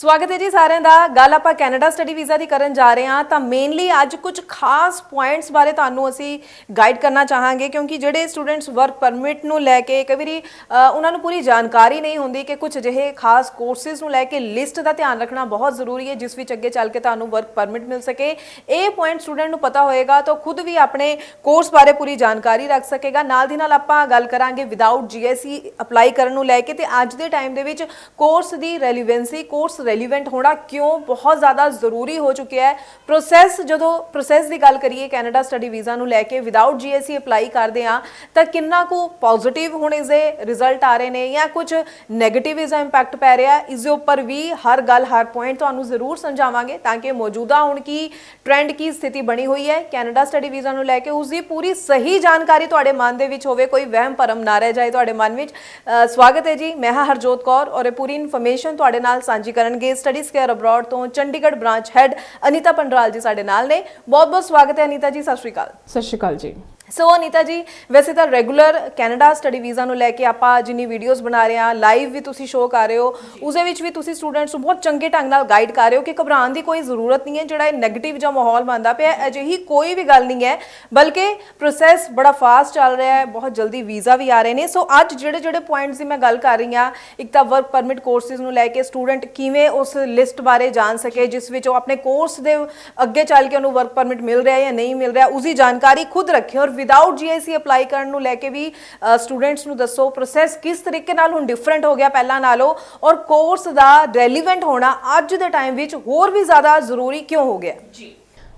स्वागत है जी सारे का। गल आप कैनेडा स्टडी वीज़ा की करन जा रहे हैं तो मेनली अज कुछ खास पॉइंट्स बारे तुहानू असी गाइड करना चाहांगे, क्योंकि जोड़े स्टूडेंट्स वर्क परमिट नू लैके कई बारी उन्होंने पूरी जानकारी नहीं होंगी कि कुछ अजिहे खास कोर्सिस नू लैके लिस्ट का ध्यान रखना बहुत जरूरी है, जिस विच अगे चल के तुहानू वर्क परमिट मिल सके। ये पॉइंट स्टूडेंट नू पता होएगा तो खुद भी अपने कोर्स बारे पूरी जानकारी रख सकेगा। नाल दी नाल आपां गल करांगे विदाउट GSE अपलाई करन नू लैके ते अज दे टाइम दे विच कोर्स की रेलीवेंसी, कोर्स रेलीवेंट होना क्यों बहुत ज़्यादा जरूरी हो चुका है। प्रोसैस जो प्रोसैस की गल करिए कैनेडा स्टडी वीज़ा नू लैके विदाउट GSE अपलाई करते हैं तो किन्ना को पॉजिटिव होने से रिजल्ट आ रहे हैं या कुछ नैगेटिव इसका इंपैक्ट पै रहा है, इस उपर भी हर गल हर पॉइंट तुहानू जरूर समझावांगे ताकि मौजूदा हुण की ट्रेंड की स्थिति बनी हुई है कैनेडा स्टडी वीज़ा नू लैके उसकी पूरी सही जानकारी तुहाडे मन दे विच होवे, कोई वहम भरम ना रह जाए तुहाडे मन विच। स्वागत है जी, मैं हाँ हरजोत कौर और पूरी इन्फॉर्मेशन तुहाडे नाल सांझी करनगे स्टडीज़ केयर अब्रॉड तो चंडीगढ़ ब्रांच हैड अनीता पंडराल जी साडे नाल ने। बहुत बहुत स्वागत है अनीता जी, सत श्री अकाल। सत श्री अकाल जी। सो अनीता जी, वैसे तो रेगूलर कैनेडा स्टडी वीज़ा नू लैके आपां जिन्नी वीडियोज़ बना रहे हैं, लाइव भी तुसी शो कर रहे हो, उसदे विच भी तुसी स्टूडेंट्स नू बहुत चंगे ढंग नाल गाइड कर रहे हो कि घबराने की कोई जरूरत नहीं है। जिहड़ा नैगेटिव जो माहौल बनता पिया अजिही कोई भी गल नहीं है, बल्कि प्रोसैस बड़ा फास्ट चल रहा है, बहुत जल्दी वीज़ा भी आ रहे हैं। सो अज जिहड़े जिहड़े पॉइंट्स की मैं गल कर रही हाँ, एक तो वर्क परमिट कोर्सिस नू लैके स्टूडेंट किवें उस लिस्ट बारे जान सके जिस विच वो अपने कोर्स दे अगे चल के उन्होंने वर्क परमिट मिल रहा है या नहीं मिल रहा, उसकी जानकारी खुद रखे और विदाउट GSE अपलाई करन नू लैके भी स्टूडेंट्स नू दसो प्रोसैस किस तरीके नाल हुण डिफरेंट हो गया पहला नालों और कोर्स दा रेलीवेंट होना अज दे टाइम विच होर भी ज़्यादा जरूरी क्यों हो गया।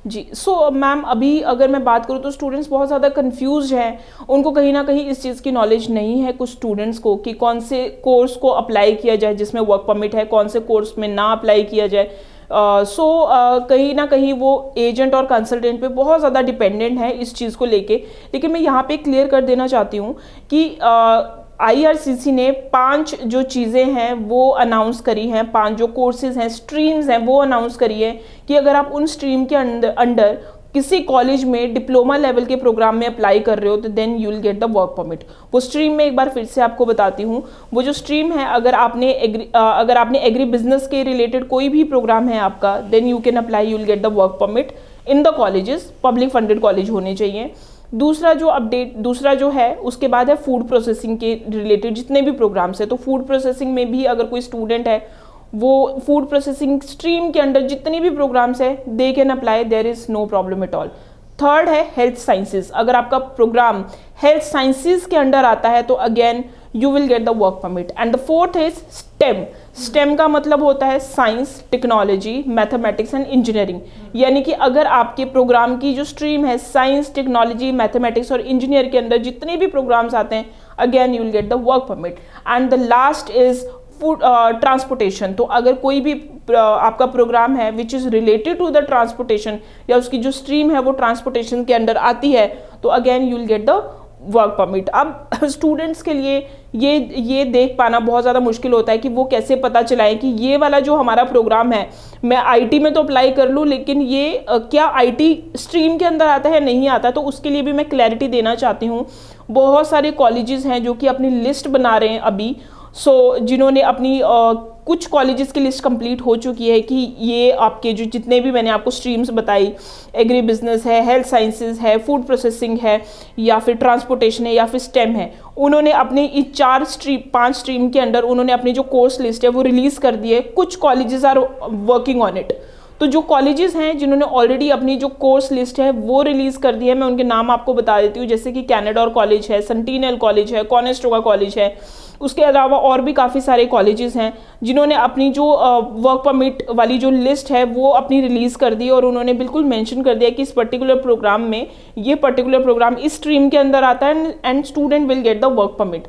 जी सो मैम, अभी अगर मैं बात करूँ तो स्टूडेंट्स बहुत ज़्यादा कंफ्यूज हैं, उनको कहीं ना कहीं इस चीज़ की नॉलेज नहीं है कुछ स्टूडेंट्स को कि कौन से कोर्स को अप्लाई किया जाए जिसमें वर्क परमिट है, कौन से कोर्स में ना अप्लाई किया जाए। कहीं ना कहीं वो एजेंट और कंसल्टेंट पे बहुत ज़्यादा डिपेंडेंट है इस चीज़ को लेके। लेकिन मैं यहाँ पे क्लियर कर देना चाहती हूँ कि IRCC ने 5 जो चीज़ें हैं वो अनाउंस करी हैं, 5 जो कोर्सेज हैं, स्ट्रीम्स हैं, वो अनाउंस करी है कि अगर आप उन स्ट्रीम के अंडर किसी कॉलेज में डिप्लोमा लेवल के प्रोग्राम में अप्लाई कर रहे हो तो then you will get the work permit. वो स्ट्रीम में एक बार फिर से आपको बताती हूँ, वो जो स्ट्रीम है अगर आपने एग्री बिजनेस के रिलेटेड कोई भी प्रोग्राम है आपका, then you can apply, you will get the work permit in the colleges, public funded college होने चाहिए। दूसरा जो है उसके बाद है फूड प्रोसेसिंग के रिलेटेड जितने भी प्रोग्राम्स है, तो फूड प्रोसेसिंग में भी अगर कोई स्टूडेंट है वो फूड प्रोसेसिंग स्ट्रीम के अंडर जितनी भी प्रोग्राम्स है they can apply, there is no problem at all. Third है हेल्थ साइंसेज, अगर आपका प्रोग्राम हेल्थ साइंसेज के अंडर आता है तो again you will get the work permit. And the fourth is STEM. STEM का मतलब होता है science, technology, mathematics and engineering, यानी कि अगर आपके प्रोग्राम की जो स्ट्रीम है साइंस, टेक्नोलॉजी, मैथमेटिक्स और इंजीनियर के अंदर जितने भी प्रोग्राम्स आते हैं again you will get the work permit. And the last is food transportation, तो अगर कोई भी आपका प्रोग्राम है which is related to the transportation या उसकी जो स्ट्रीम है वो ट्रांसपोर्टेशन के अंडर आती है तो again you will get the work permit. अब स्टूडेंट्स के लिए ये देख पाना बहुत ज़्यादा मुश्किल होता है कि वो कैसे पता चलाएं कि ये वाला जो हमारा प्रोग्राम है मैं IT में तो अप्लाई कर लूँ लेकिन ये क्या IT स्ट्रीम के अंदर आता है नहीं आता, तो उसके लिए भी मैं क्लैरिटी देना चाहती हूँ। बहुत सारे कॉलेजेस हैं जो कि अपनी लिस्ट बना रहे हैं अभी, जिन्होंने अपनी कुछ कॉलेजेस की लिस्ट कंप्लीट हो चुकी है कि ये आपके जो जितने भी मैंने आपको स्ट्रीम्स बताई, एग्री बिजनेस है, हेल्थ साइंसेज है, फूड प्रोसेसिंग है या फिर ट्रांसपोर्टेशन है या फिर स्टेम है, उन्होंने अपने इस 5 स्ट्रीम के अंडर उन्होंने अपनी जो कोर्स लिस्ट है वो रिलीज़ कर दी है। कुछ colleges are working on it, तो जो कॉलेजेस हैं जिन्होंने ऑलरेडी अपनी जो कोर्स लिस्ट है वो रिलीज़ कर दी है, मैं उनके नाम आपको बता देती हूँ, जैसे कि कैनेडोर कॉलेज है, सेंटिनल कॉलेज है, कॉनेस्टोगा कॉलेज है। उसके अलावा और भी काफ़ी सारे कॉलेजेस हैं जिन्होंने अपनी जो वर्क परमिट वाली जो लिस्ट है वो अपनी रिलीज़ कर दी और उन्होंने बिल्कुल मेंशन कर दिया कि इस पर्टिकुलर प्रोग्राम में ये पर्टिकुलर प्रोग्राम इस स्ट्रीम के अंदर आता है and student will get the work permit.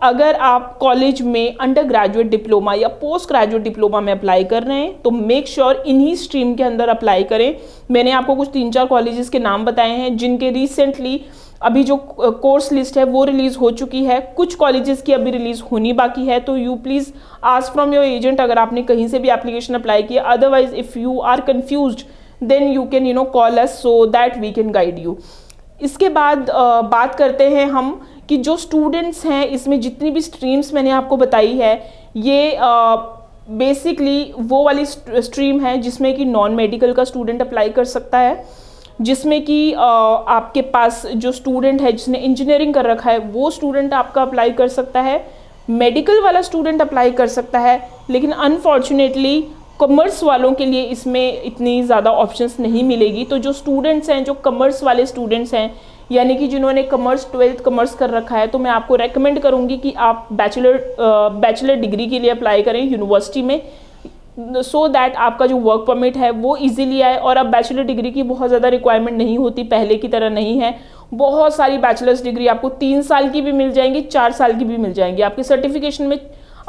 अगर आप कॉलेज में अंडर ग्रेजुएट डिप्लोमा या पोस्ट ग्रेजुएट डिप्लोमा में अप्लाई कर रहे हैं तो मेक श्योर इन्हीं स्ट्रीम के अंदर अप्लाई करें। मैंने आपको कुछ 3-4 कॉलेजेस के नाम बताए हैं जिनके रिसेंटली अभी जो कोर्स लिस्ट है वो रिलीज़ हो चुकी है, कुछ कॉलेजेस की अभी रिलीज़ होनी बाकी है। तो you please ask from your agent अगर आपने कहीं से भी एप्लीकेशन अप्लाई किया। Otherwise if you are confused then you can call us so that we can guide you. इसके बाद बात करते हैं हम कि जो स्टूडेंट्स हैं इसमें जितनी भी स्ट्रीम्स मैंने आपको बताई है ये बेसिकली वो वाली स्ट्रीम है जिसमें कि नॉन मेडिकल का स्टूडेंट अप्लाई कर सकता है, जिसमें कि आपके पास जो स्टूडेंट है जिसने इंजीनियरिंग कर रखा है वो स्टूडेंट आपका अप्लाई कर सकता है, मेडिकल वाला स्टूडेंट अप्लाई कर सकता है, लेकिन अनफॉर्चुनेटली कॉमर्स वालों के लिए इसमें इतनी ज़्यादा ऑप्शंस नहीं मिलेगी। तो जो स्टूडेंट्स हैं, जो कॉमर्स वाले स्टूडेंट्स हैं, यानी कि जिन्होंने कॉमर्स 12th कॉमर्स कर रखा है, तो मैं आपको रेकमेंड करूँगी कि आप बैचलर डिग्री के लिए अप्लाई करें यूनिवर्सिटी में, सो दैट आपका जो वर्क परमिट है वो इजीली आए। और अब बैचलर डिग्री की बहुत ज़्यादा रिक्वायरमेंट नहीं होती, पहले की तरह नहीं है। बहुत सारी बैचलर्स डिग्री आपको 3 साल की भी मिल जाएंगी, 4 साल की भी मिल जाएंगी। आपके सर्टिफिकेशन में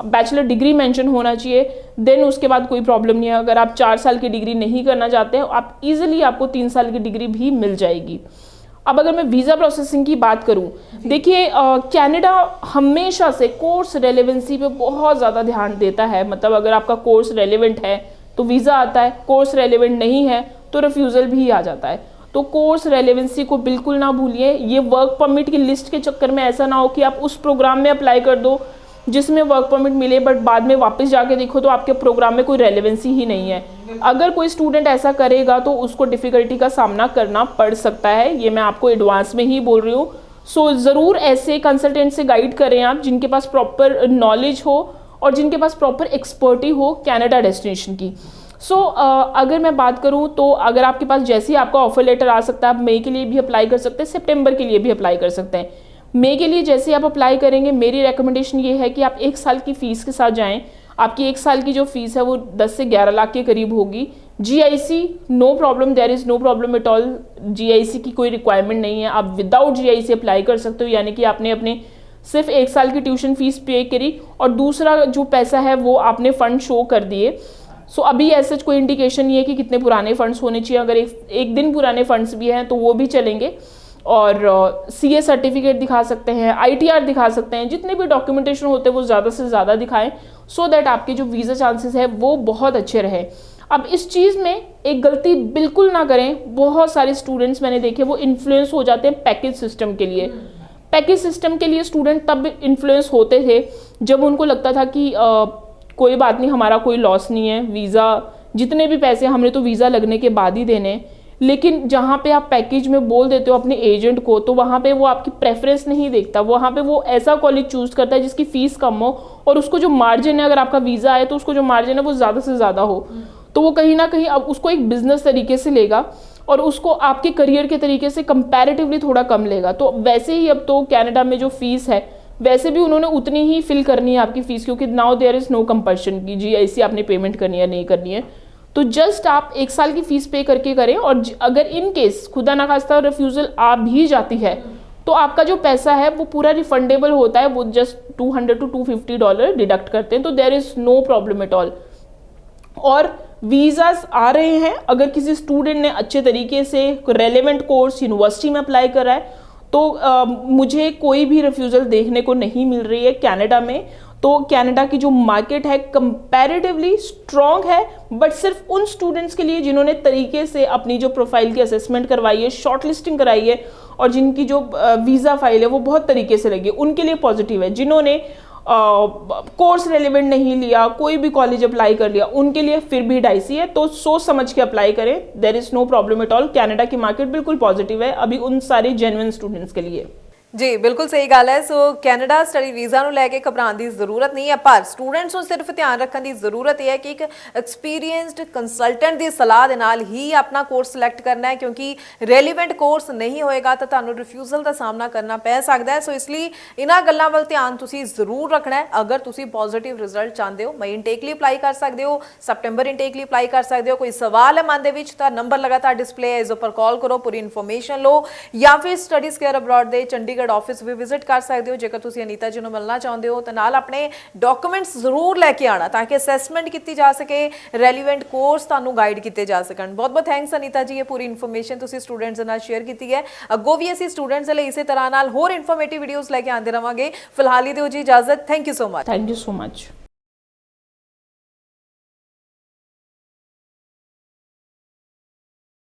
बैचलर डिग्री मेंशन होना चाहिए, देन उसके बाद कोई प्रॉब्लम नहीं है। अगर आप 4 साल की डिग्री नहीं करना चाहते हैं, आप इजीली आपको 3 साल की डिग्री भी मिल जाएगी। अब अगर मैं वीज़ा प्रोसेसिंग की बात करूं, देखिए कनाडा हमेशा से कोर्स रेलेवेंसी पे बहुत ज़्यादा ध्यान देता है। मतलब अगर आपका कोर्स रेलेवेंट है तो वीज़ा आता है, कोर्स रेलेवेंट नहीं है तो रिफ्यूज़ल भी आ जाता है। तो कोर्स रेलेवेंसी को बिल्कुल ना भूलिए। ये वर्क परमिट की लिस्ट के चक्कर में ऐसा ना हो कि आप उस प्रोग्राम में अप्लाई कर दो जिसमें वर्क परमिट मिले, बट बाद में वापस जाके देखो तो आपके प्रोग्राम में कोई रेलेवेंसी ही नहीं है। अगर कोई स्टूडेंट ऐसा करेगा तो उसको डिफ़िकल्टी का सामना करना पड़ सकता है, ये मैं आपको एडवांस में ही बोल रही हूँ। सो ज़रूर ऐसे कंसल्टेंट से गाइड करें आप जिनके पास प्रॉपर नॉलेज हो और जिनके पास प्रॉपर एक्सपर्टी हो कनाडा डेस्टिनेशन की। सो अगर मैं बात करूँ तो अगर आपके पास जैसे ही आपका ऑफर लेटर आ सकता है, आप मई के लिए भी अप्लाई कर सकते हैं, सितंबर के लिए भी अप्लाई कर सकते हैं। मई के लिए जैसे आप अप्लाई करेंगे, मेरी रिकमेंडेशन ये है कि आप 1 साल की फ़ीस के साथ जाएं। आपकी 1 साल की जो फ़ीस है वो 10 से 11 लाख के करीब होगी। GIC no problem, there is no problem at all. GIC की कोई रिक्वायरमेंट नहीं है, आप विदाउट GIC अप्लाई कर सकते हो। यानी कि आपने अपने सिर्फ 1 साल की ट्यूशन फीस पे करी और दूसरा जो पैसा है वो आपने फ़ंड शो कर दिए। सो अभी ऐसा कोई इंडिकेशन नहीं है कि कितने पुराने फंड्स होने चाहिए। अगर एक दिन पुराने फंड्स भी हैं तो वो भी चलेंगे। और CA सर्टिफिकेट दिखा सकते हैं, ITR दिखा सकते हैं, जितने भी डॉक्यूमेंटेशन होते हैं वो ज़्यादा से ज़्यादा दिखाएं, सो दैट आपके जो वीज़ा चांसेस है वो बहुत अच्छे रहे। अब इस चीज़ में एक गलती बिल्कुल ना करें। बहुत सारे स्टूडेंट्स मैंने देखे वो इन्फ्लुएंस हो जाते हैं पैकेज सिस्टम के लिए। पैकेज सिस्टम के लिए स्टूडेंट तब इन्फ्लुएंस होते थे जब उनको लगता था कि कोई बात नहीं, हमारा कोई लॉस नहीं है, वीज़ा जितने भी पैसे हमने तो वीज़ा लगने के बाद ही देने। लेकिन जहाँ पे आप पैकेज में बोल देते हो अपने एजेंट को, तो वहाँ पे वो आपकी प्रेफरेंस नहीं देखता। वहाँ पे वो ऐसा कॉलेज चूज़ करता है जिसकी फ़ीस कम हो और उसको जो मार्जिन है, अगर आपका वीज़ा आए तो उसको जो मार्जिन है वो ज़्यादा से ज़्यादा हो। तो वो कहीं ना कहीं अब उसको एक बिजनेस तरीके से लेगा और उसको आपके करियर के तरीके से कंपैरेटिवली थोड़ा कम लेगा। तो वैसे ही अब तो कनाडा में जो फ़ीस है वैसे भी उन्होंने उतनी ही फिल करनी है आपकी फ़ीस, क्योंकि now there is no compulsion की GIC आपने पेमेंट करनी है नहीं करनी है। तो जस्ट आप 1 साल की फ़ीस पे करके करें। और अगर इन केस खुदा ना खास्ता रिफ्यूज़ल आ भी जाती है तो आपका जो पैसा है वो पूरा रिफंडेबल होता है। वो जस्ट $200 to $250 डिडक्ट करते हैं, तो there is no problem at all. और वीज़ास आ रहे हैं, अगर किसी स्टूडेंट ने अच्छे तरीके से रेलेवेंट कोर्स यूनिवर्सिटी में अप्लाई करा है तो मुझे कोई भी रिफ्यूज़ल देखने को नहीं मिल रही है कनाडा में। तो कनाडा की जो मार्केट है कंपैरेटिवली स्ट्रॉन्ग है, बट सिर्फ उन स्टूडेंट्स के लिए जिन्होंने तरीके से अपनी जो प्रोफाइल की असेसमेंट करवाई है, शॉर्ट लिस्टिंग कराई है और जिनकी जो वीज़ा फाइल है वो बहुत तरीके से लगी, उनके लिए पॉजिटिव है। जिन्होंने कोर्स रेलिवेंट नहीं लिया, कोई भी कॉलेज अप्लाई कर लिया, उनके लिए फिर भी डाइसी है। तो सोच समझ के अप्लाई करें, there is no problem at all. Canada की मार्केट बिल्कुल पॉजिटिव है अभी उन सारे जेन्युइन स्टूडेंट्स के लिए। जी बिल्कुल सही गल है। सो कैनेडा स्टडी वीज़ा ਨੂੰ ਲੈ ਕੇ ਘਬਰਾਉਣ ਦੀ ਜ਼ਰੂਰਤ ਨਹੀਂ ਹੈ, ਪਰ ਸਟੂਡੈਂਟਸ ਨੂੰ ਸਿਰਫ ਧਿਆਨ ਰੱਖਣ ਦੀ ਜ਼ਰੂਰਤ ਹੈ ਕਿ ਇੱਕ ਐਕਸਪੀਰੀਐਂਸਡ ਕੰਸਲਟੈਂਟ ਦੀ ਸਲਾਹ ਦੇ ਨਾਲ ਹੀ ਆਪਣਾ ਕੋਰਸ ਸਿਲੈਕਟ ਕਰਨਾ ਹੈ, ਕਿਉਂਕਿ ਰੈਲੇਵੈਂਟ ਕੋਰਸ ਨਹੀਂ ਹੋਏਗਾ ਤਾਂ ਤੁਹਾਨੂੰ ਰਿਫਿਊਜ਼ਲ ਦਾ ਸਾਹਮਣਾ ਕਰਨਾ ਪੈ ਸਕਦਾ ਹੈ। ਸੋ ਇਸ ਲਈ ਇਹਨਾਂ ਗੱਲਾਂ ਵੱਲ ਧਿਆਨ ਤੁਸੀਂ ਜ਼ਰੂਰ ਰੱਖਣਾ ਹੈ। ਅਗਰ ਤੁਸੀਂ ਪੋਜ਼ਿਟਿਵ ਰਿਜ਼ਲਟ ਚਾਹੁੰਦੇ ਹੋ, ਮਈ ਇਨਟੇਕ ਲਈ ਅਪਲਾਈ ਕਰ ਸਕਦੇ ਹੋ, ਸਪਟੈਂਬਰ ਇਨਟੇਕ ਲਈ ਅਪਲਾਈ ਕਰ ਸਕਦੇ ਹੋ। ਕੋਈ ਸਵਾਲ ਹੈ ਮਨ ਦੇ ਵਿੱਚ ਤਾਂ ਨੰਬਰ ਲਗਾਤਾਰ ਡਿਸਪਲੇ ਹੈ, ਇਸ ਉੱਪਰ ਕਾਲ ਕਰੋ, ਪੂਰੀ ਇਨਫੋਰਮੇਸ਼ਨ ਲਓ, ਜਾਂ ਫਿਰ ਸਟੱਡੀਜ਼ ਕੇਅਰ ਅਬਰੋਡ ਦੇ ਚੰਡੀਗੜ੍ਹ ਆਫਿਸ ਵੀ ਵਿਜ਼ਿਟ ਕਰ ਸਕਦੇ ਹੋ। ਜੇਕਰ ਤੁਸੀਂ ਅਨੀਤਾ ਜੀ ਨੂੰ ਮਿਲਣਾ ਚਾਹੁੰਦੇ ਹੋ ਤਾਂ ਨਾਲ ਆਪਣੇ ਡਾਕੂਮੈਂਟਸ ਜ਼ਰੂਰ ਲੈ ਕੇ ਆਣਾ ਤਾਂ ਕਿ ਅਸੈਸਮੈਂਟ ਕੀਤੀ ਜਾ ਸਕੇ, ਰੈਲੀਵੈਂਟ ਕੋਰਸ ਤੁਹਾਨੂੰ ਗਾਈਡ ਕੀਤੇ ਜਾ ਸਕਣ। ਬਹੁਤ ਬਹੁਤ ਥੈਂਕਸ ਅਨੀਤਾ ਜੀ, ਇਹ ਪੂਰੀ ਇਨਫੋਰਮੇਸ਼ਨ ਤੁਸੀਂ ਸਟੂਡੈਂਟਸ ਦੇ ਨਾਲ ਸ਼ੇਅਰ ਕੀਤੀ ਹੈ। ਅੱਗੋਂ ਵੀ ਅਸੀਂ ਸਟੂਡੈਂਟਸ ਦੇ ਲਈ ਇਸੇ ਤਰ੍ਹਾਂ ਨਾਲ ਹੋਰ ਇਨਫੋਰਮੇਟਿਵ ਵੀਡੀਓਜ਼ ਲੈ ਕੇ ਆਉਂਦੇ ਰਵਾਂਗੇ। ਫਿਲਹਾਲ ਹੀ ਦਿਓ ਜੀ ਇਜਾਜ਼ਤ। Thank you so much. Thank you so much.